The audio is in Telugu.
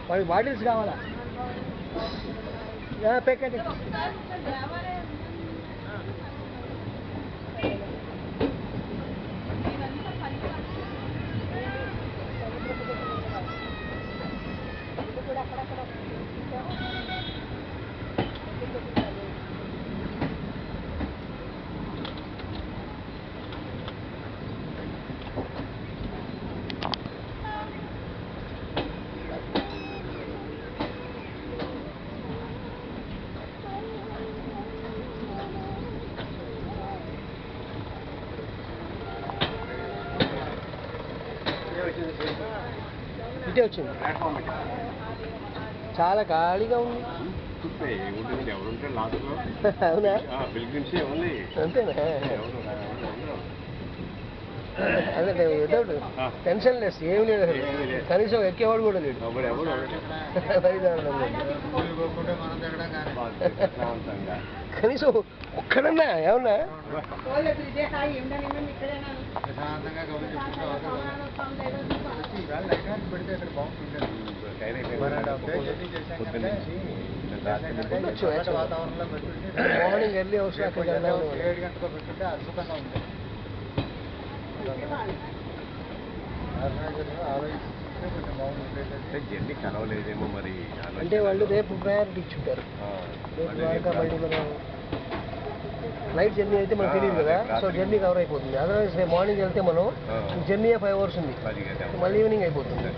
వాడికి బాటిల్స్ కావాలా ప్యాకెట్ ఇటే వచ్చింది చాలా ఖాళీగా ఉంది అవునా అంతేనా అదే వితౌట్ టెన్షన్ లెస్ ఏమి లేదు కనీసం ఎక్కేవాడు కూడా లేడు కనీసం ఒక్కడన్నా ఏమన్నా మార్నింగ్ ఎర్లీ అవసరం అక్కడ 7 గంటలకు పెట్టుకుంటే అద్భుతంగా ఉంటుంది. జర్నీ కలవలేదేమో మరి అంటే వాళ్ళు రేపు ప్రయారిటీ ఇచ్చుంటారు. రేపు మళ్ళీ మనం నైట్ జర్నీ అయితే మనకు తెలియదు కదా, సో జర్నీ కవర్ అయిపోతుంది. అదర్వైజ్ రేపు మార్నింగ్ వెళ్తే మనం జర్నీ 5 hours ఉంది, మళ్ళీ ఈవినింగ్ అయిపోతుంది.